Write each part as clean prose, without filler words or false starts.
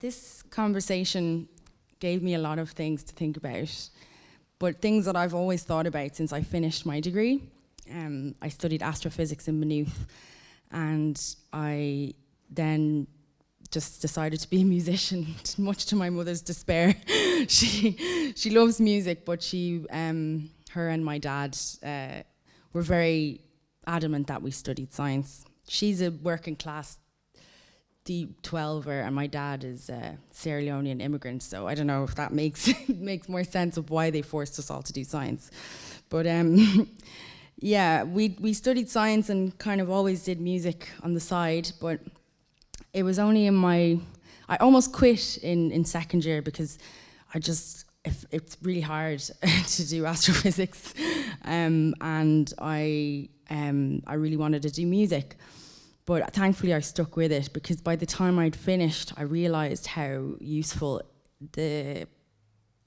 This conversation gave me a lot of things to think about, but things that I've always thought about since I finished my degree. I studied astrophysics in Maynooth, and I then just decided to be a musician, much to my mother's despair. She loves music, but her and my dad were very adamant that we studied science. She's a working class D12er, and my dad is a Sierra Leonean immigrant, so I don't know if that makes makes more sense of why they forced us all to do science. But yeah, we studied science and kind of always did music on the side, but it was only I almost quit in second year because it's really hard to do astrophysics, and I really wanted to do music. But thankfully I stuck with it, because by the time I'd finished, I realized how useful the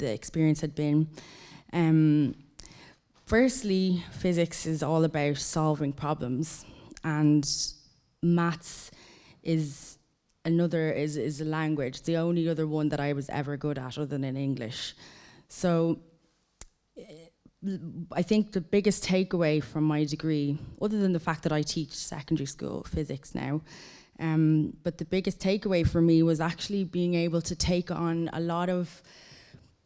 experience had been. Firstly, physics is all about solving problems, and maths is a language, the only other one that I was ever good at other than in English. So I think the biggest takeaway from my degree, other than the fact that I teach secondary school physics now, but the biggest takeaway for me was actually being able to take on a lot of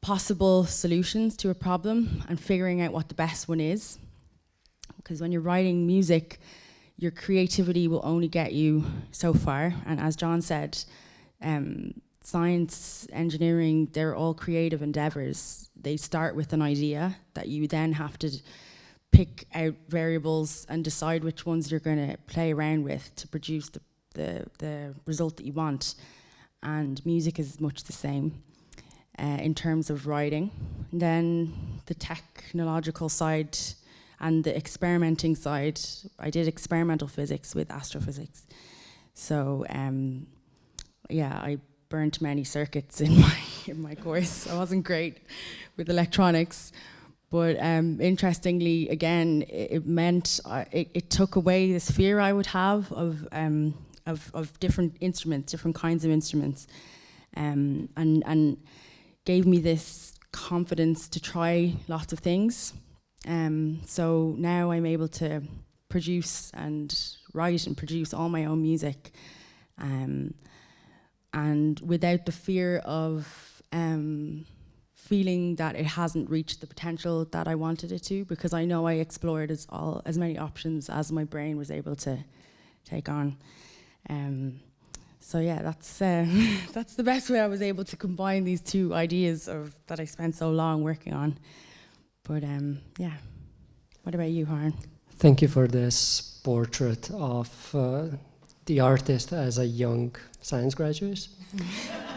possible solutions to a problem and figuring out what the best one is. Because when you're writing music, your creativity will only get you so far. And as John said, science, engineering, they're all creative endeavors. They start with an idea that you then have to pick out variables and decide which ones you're going to play around with to produce the result that you want. And music is much the same in terms of writing. And then the technological side and the experimenting side, I did experimental physics with astrophysics. So yeah, I burnt many circuits in my course. I wasn't great with electronics, but interestingly, again, it meant it took away this fear I would have of different instruments, different kinds of instruments, and gave me this confidence to try lots of things. So now I'm able to produce and write and produce all my own music, and without the fear of feeling that it hasn't reached the potential that I wanted it to, because I know I explored as many options as my brain was able to take on. So yeah, that's the best way I was able to combine these two ideas that I spent so long working on. But yeah, what about you, Harun? Thank you for this portrait of the artist as a young science graduate.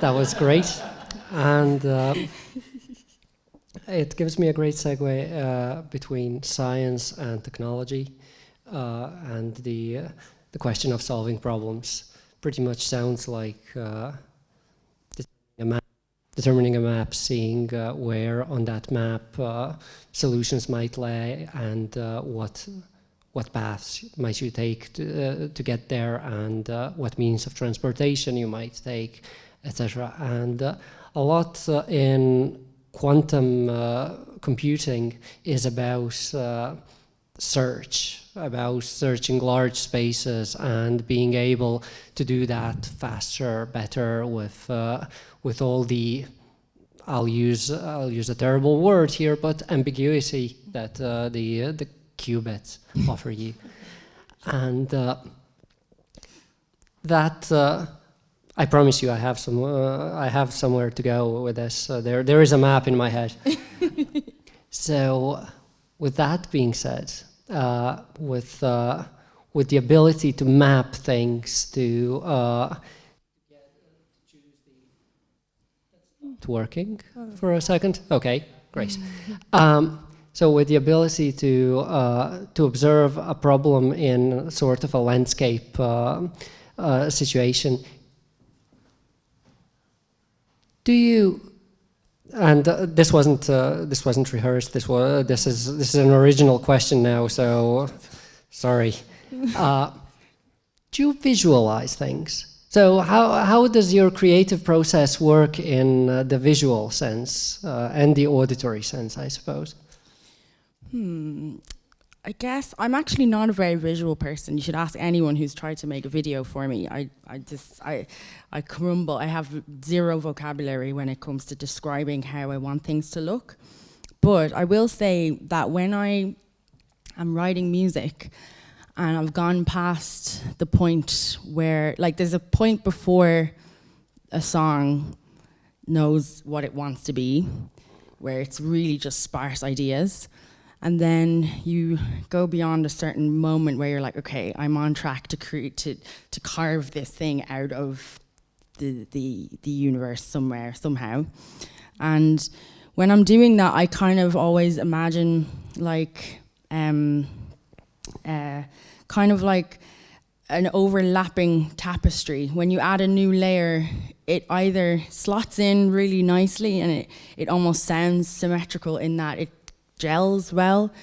That was great. And it gives me a great segue between science and technology, and the question of solving problems. Pretty much sounds like determining a map, seeing where on that map solutions might lay, and what paths might you take to get there, and what means of transportation you might take, etc. And a lot in quantum computing is about search, about searching large spaces and being able to do that faster, better, with all the, I'll use a terrible word here, but ambiguity that the qubits offer you. And that I promise you, I have somewhere to go with this. There is a map in my head. So, with that being said, with the ability to map things to working for a second. Okay, great. So with the ability to observe a problem in sort of a landscape situation, do you? And this wasn't rehearsed. This is an original question now. So sorry. Do you visualize things? So how does your creative process work in the visual sense and the auditory sense, I suppose? I guess I'm actually not a very visual person. You should ask anyone who's tried to make a video for me. I crumble. I have zero vocabulary when it comes to describing how I want things to look. But I will say that when I am writing music and I've gone past the point where, like, there's a point before a song knows what it wants to be, where it's really just sparse ideas. And then you go beyond a certain moment where you're like, okay, I'm on track to create, to carve this thing out of the universe somewhere, somehow. And when I'm doing that, I kind of always imagine like, kind of like an overlapping tapestry. When you add a new layer, it either slots in really nicely and it almost sounds symmetrical in that it gels well,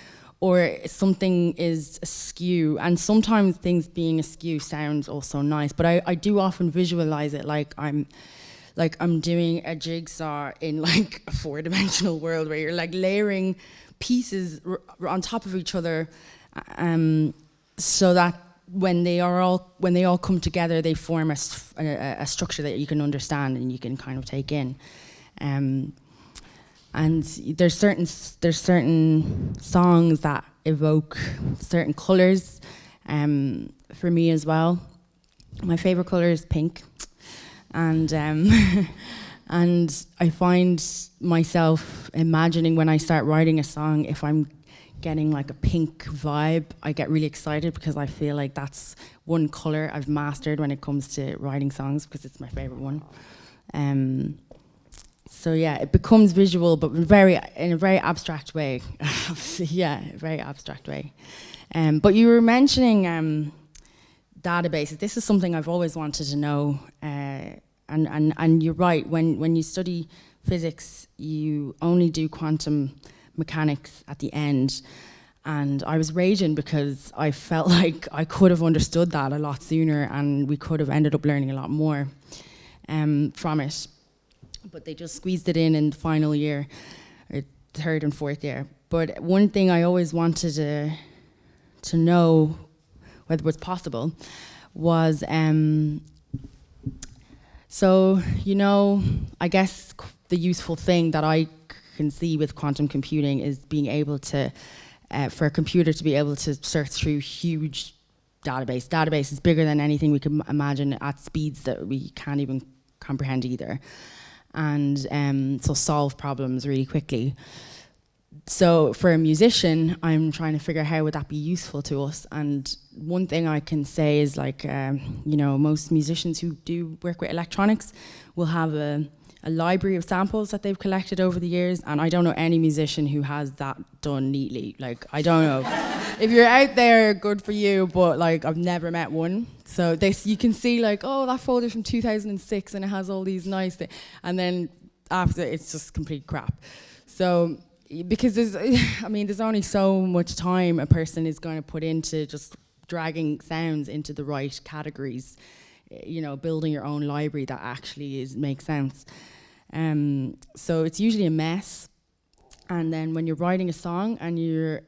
or something is askew. And sometimes things being askew sounds also nice, but I do often visualize it like I'm doing a jigsaw in like a 4-dimensional world where you're like layering pieces on top of each other, so that when they all come together, they form a structure that you can understand and you can kind of take in. And there's certain songs that evoke certain colors for me as well. My favorite color is pink, and and I find myself imagining when I start writing a song, if I'm getting like a pink vibe, I get really excited because I feel like that's one color I've mastered when it comes to writing songs, because it's my favorite one. So yeah, it becomes visual, but in a very abstract way. Yeah, a very abstract way. But you were mentioning databases. This is something I've always wanted to know. And you're right, when you study physics, you only do quantum mechanics at the end. And I was raging because I felt like I could have understood that a lot sooner and we could have ended up learning a lot more from it. But they just squeezed it in the final year, or third and fourth year. But one thing I always wanted to know whether it was possible was, so, you know, I guess the useful thing that I can see with quantum computing is being able to, for a computer to be able to search through huge database is bigger than anything we can imagine at speeds that we can't even comprehend either. And so solve problems really quickly. So for a musician, I'm trying to figure out how would that be useful to us. And one thing I can say is, like, you know, most musicians who do work with electronics will have a library of samples that they've collected over the years, and I don't know any musician who has that done neatly. Like, I don't know. If you're out there, good for you, but like, I've never met one. So you can see like, oh, that folder's from 2006 and it has all these nice things, and then after it's just complete crap. So, because there's only so much time a person is going to put into just dragging sounds into the right categories, you know, building your own library that actually makes sense. So it's usually a mess. And then when you're writing a song and you're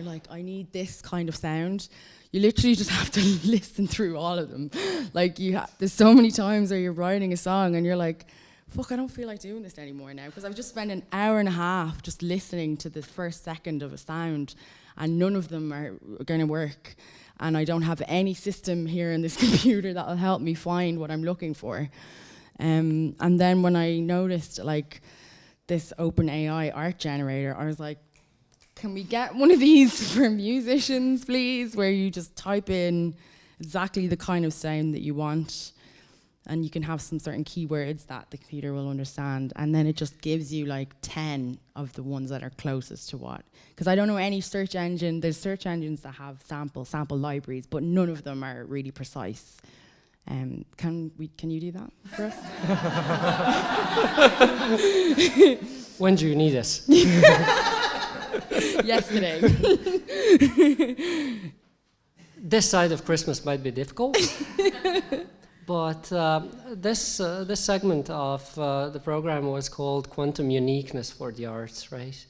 like, I need this kind of sound, you literally just have to listen through all of them. Like, there's so many times where you're writing a song and you're like, fuck, I don't feel like doing this anymore now, because I've just spent an hour and a half just listening to the first second of a sound, and none of them are going to work. And I don't have any system here in this computer that will help me find what I'm looking for. And then when I noticed like this OpenAI art generator, I was like, can we get one of these for musicians, please, where you just type in exactly the kind of sound that you want, and you can have some certain keywords that the computer will understand, and then it just gives you like 10 of the ones that are closest to what. Because I don't know any search engine. There's search engines that have sample libraries, but none of them are really precise. Can you do that for us? When do you need us? Yesterday. This side of Christmas might be difficult. But this segment of the program was called Quantum Uniqueness for the Arts, right?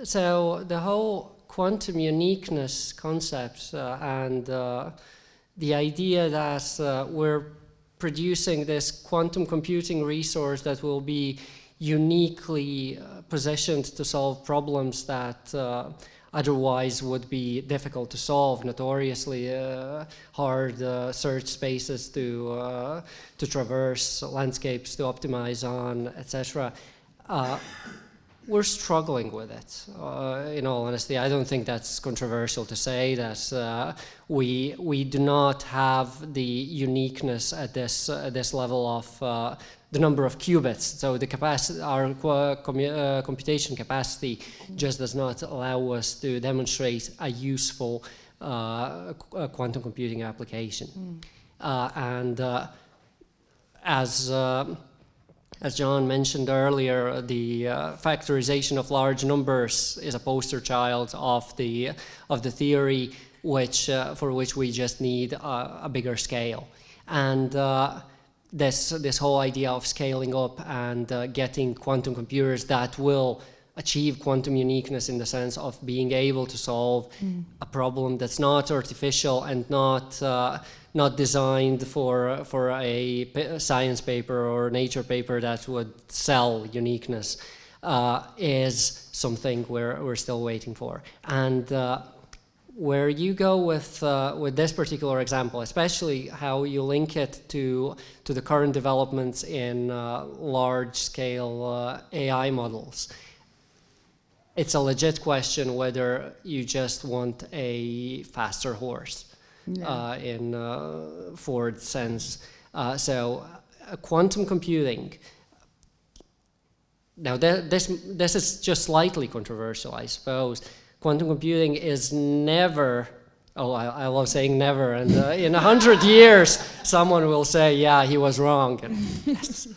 So the whole quantum uniqueness concept and the idea that we're producing this quantum computing resource that will be uniquely positioned to solve problems that otherwise would be difficult to solve, notoriously hard search spaces to traverse, landscapes to optimize on, etc. We're struggling with it. In all honesty, I don't think that's controversial to say that we do not have the uniqueness at this level of the number of qubits. So the capacity, our computation capacity, just does not allow us to demonstrate a useful quantum computing application. And as John mentioned earlier, the factorization of large numbers is a poster child of the theory, for which we just need a bigger scale. And this whole idea of scaling up and getting quantum computers that will achieve quantum uniqueness in the sense of being able to solve a problem that's not artificial and not designed for a science paper or nature paper that would sell uniqueness, is something we're still waiting for. And where you go with this particular example, especially how you link it to the current developments in large-scale AI models, it's a legit question whether you just want a faster horse. In Ford's sense. So quantum computing, now this is just slightly controversial, I suppose. Quantum computing is never, I love saying never, and in 100 years someone will say, yeah, he was wrong. And yes.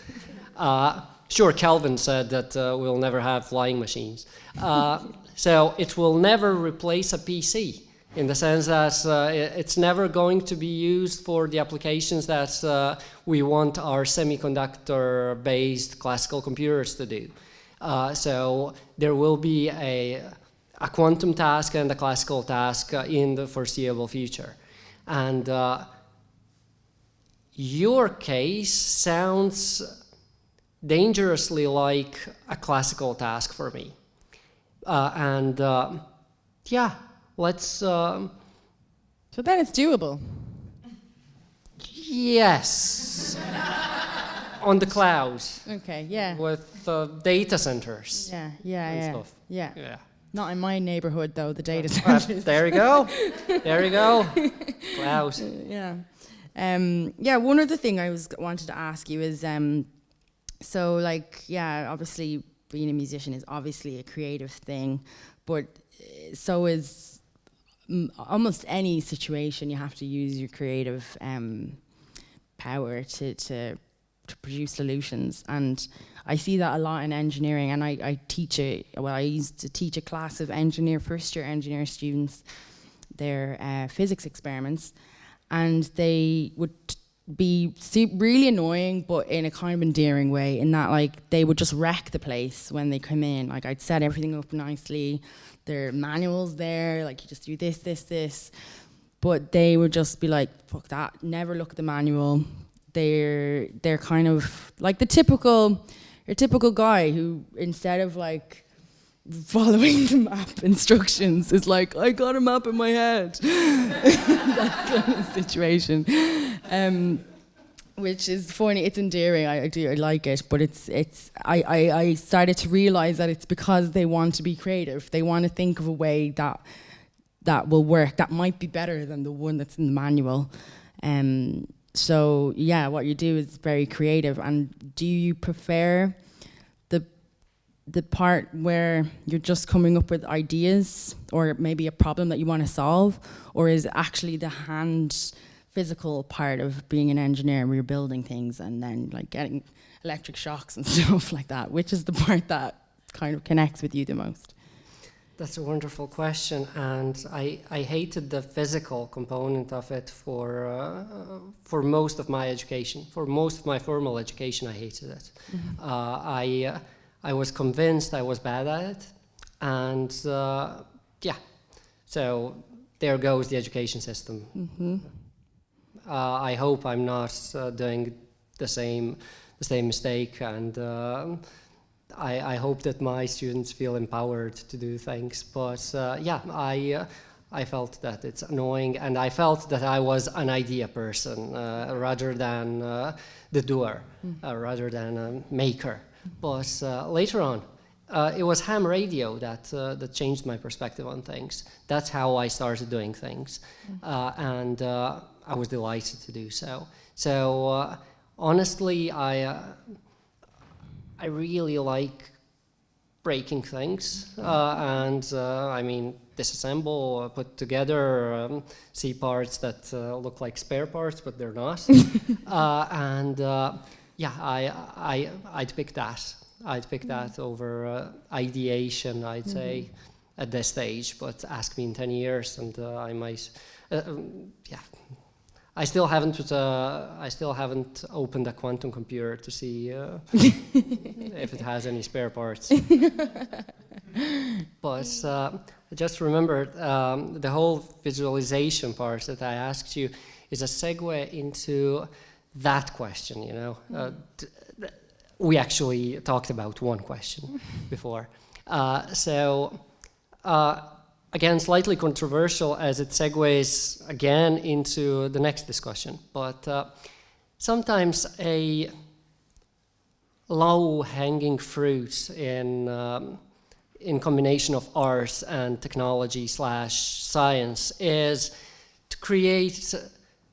Sure, Kelvin said that we'll never have flying machines. So it will never replace a PC, in the sense that it's never going to be used for the applications that we want our semiconductor-based classical computers to do. So there will be a quantum task and a classical task in the foreseeable future. And your case sounds dangerously like a classical task for me. Yeah. Let's. So then it's doable. Yes. On the cloud. Okay. Yeah. With data centers. Yeah. Stuff. Yeah. Not in my neighborhood though. The data centers. There you go. There you go. Cloud. Yeah. One other thing I wanted to ask you is, so like, yeah, obviously being a musician is obviously a creative thing, but so is almost any situation. You have to use your creative power to produce solutions, and I see that a lot in engineering. And I used to teach a class of first year engineer students their physics experiments, and they would be really annoying, but in a kind of endearing way, in that like they would just wreck the place when they come in. Like I'd set everything up nicely, their manuals there, like you just do this, but they would just be like, fuck that, never look at the manual. They're kind of like your typical guy who, instead of like following the map instructions, is like, I got a map in my head. That kind of situation. Which is funny, it's endearing, I like it, but I started to realize that it's because they want to be creative. They want to think of a way that will work, that might be better than the one that's in the manual. So yeah, what you do is very creative. And do you prefer the part where you're just coming up with ideas or maybe a problem that you want to solve, or is it actually the physical part of being an engineer where you're building things and then like getting electric shocks and stuff like that? Which is the part that kind of connects with you the most? That's a wonderful question, and I hated the physical component of it for most of my education. For most of my formal education, I hated it. I was convinced I was bad at it, and yeah, so there goes the education system. I hope I'm not doing the same mistake, and I hope that my students feel empowered to do things. But yeah, I felt that it's annoying, and I felt that I was an idea person rather than the doer, rather than a maker. But later on, it was ham radio that changed my perspective on things. That's how I started doing things, and I was delighted to do so. So honestly, I really like breaking things, and I mean, disassemble, put together, see parts that look like spare parts, but they're not. And yeah, I'd pick that. I'd pick that over ideation, I'd say, at this stage. But ask me in 10 years, and I might, yeah. I still haven't opened a quantum computer to see if it has any spare parts. But I just remembered the whole visualization part that I asked you is a segue into that question. You know, we actually talked about one question before, so. Again, slightly controversial as it segues again into the next discussion, but sometimes a low-hanging fruit in combination of art and technology / science is to create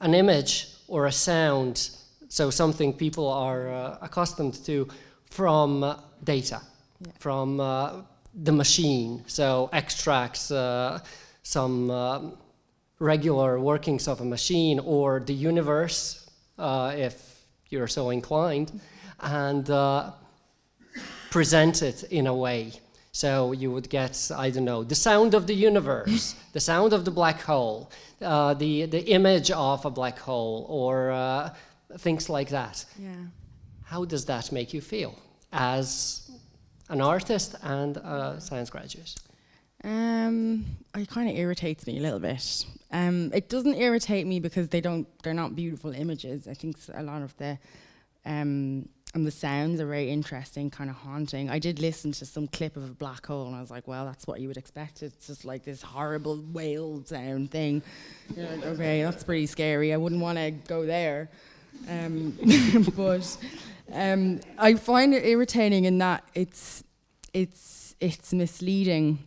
an image or a sound, so something people are accustomed to, from data, from the machine, so extracts some regular workings of a machine or the universe, if you're so inclined, and present it in a way. So you would get, I don't know, the sound of the universe, the sound of the black hole, the image of a black hole, or things like that. Yeah. How does that make you feel as an artist and a science graduate? It kind of irritates me a little bit. It doesn't irritate me because they're not beautiful images. I think a lot of the sounds are very interesting, kind of haunting. I did listen to some clip of a black hole and I was like, well, that's what you would expect. It's just like this horrible whale sound thing. You're like, okay, that's pretty scary. I wouldn't want to go there. But I find it irritating in that it's misleading.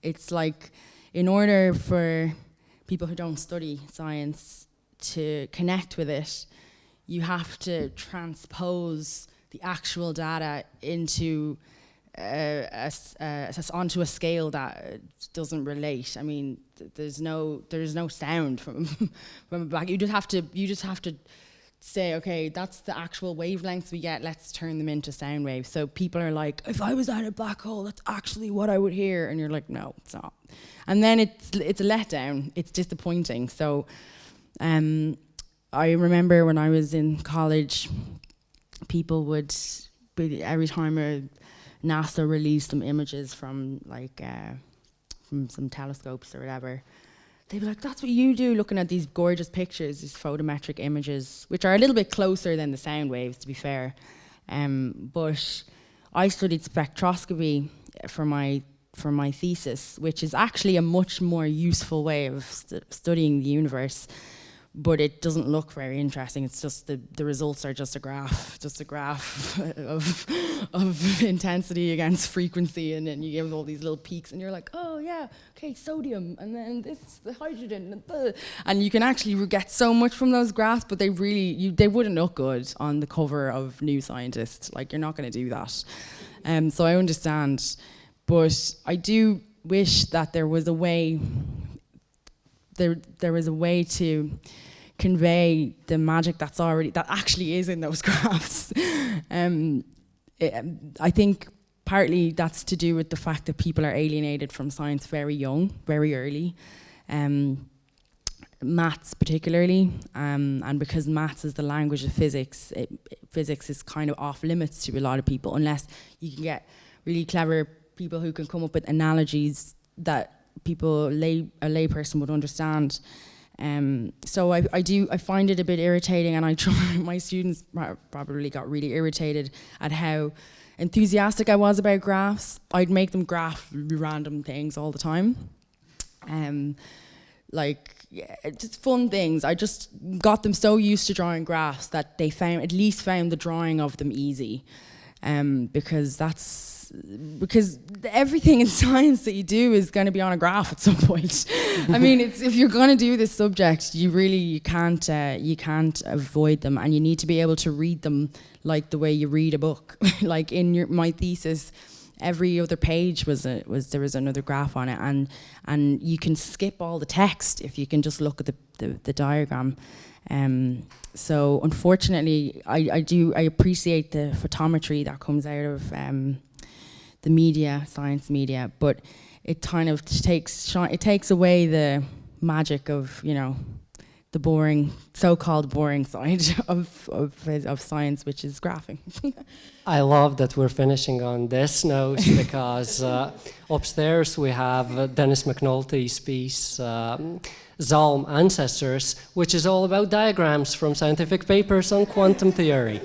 It's like, in order for people who don't study science to connect with it, you have to transpose the actual data into onto a scale that doesn't relate. I mean, there's no sound from back. You just have to say, okay, that's the actual wavelengths we get. Let's turn them into sound waves. So people are like, if I was at a black hole, that's actually what I would hear. And you're like, no, it's not. And then it's a letdown. It's disappointing. So I remember when I was in college, people would, every time NASA released some images from from some telescopes or whatever, they'd be like, that's what you do, looking at these gorgeous pictures, these photometric images, which are a little bit closer than the sound waves, to be fair. But I studied spectroscopy for my thesis, which is actually a much more useful way of studying the universe. But it doesn't look very interesting. It's just the results are just a graph of intensity against frequency, and then you give all these little peaks, and you're like, oh yeah, okay, sodium, and then this, the hydrogen, and you can actually get so much from those graphs, but they wouldn't look good on the cover of New Scientist. Like, you're not going to do that. So I understand, but I do wish that there was a way. There was a way to convey the magic that actually is in those graphs. I think partly that's to do with the fact that people are alienated from science very young, very early. Maths particularly, and because maths is the language of physics, physics is kind of off limits to a lot of people unless you can get really clever people who can come up with analogies that a layperson would understand. So I find it a bit irritating, and I try. My students probably got really irritated at how enthusiastic I was about graphs. I'd make them graph random things all the time. Just fun things. I just got them so used to drawing graphs that they at least found the drawing of them easy, because everything in science that you do is going to be on a graph at some point. I mean, if you're going to do this subject, you can't avoid them, and you need to be able to read them like the way you read a book. Like in my thesis, every other page there was another graph on it, and you can skip all the text if you can just look at the diagram. So unfortunately, I appreciate the photometry that comes out of the media, science media, but it kind of takes away the magic of, you know, the boring, so-called boring side of science, which is graphing. I love that we're finishing on this note because upstairs we have Dennis McNulty's piece, Zalm Ancestors, which is all about diagrams from scientific papers on quantum theory.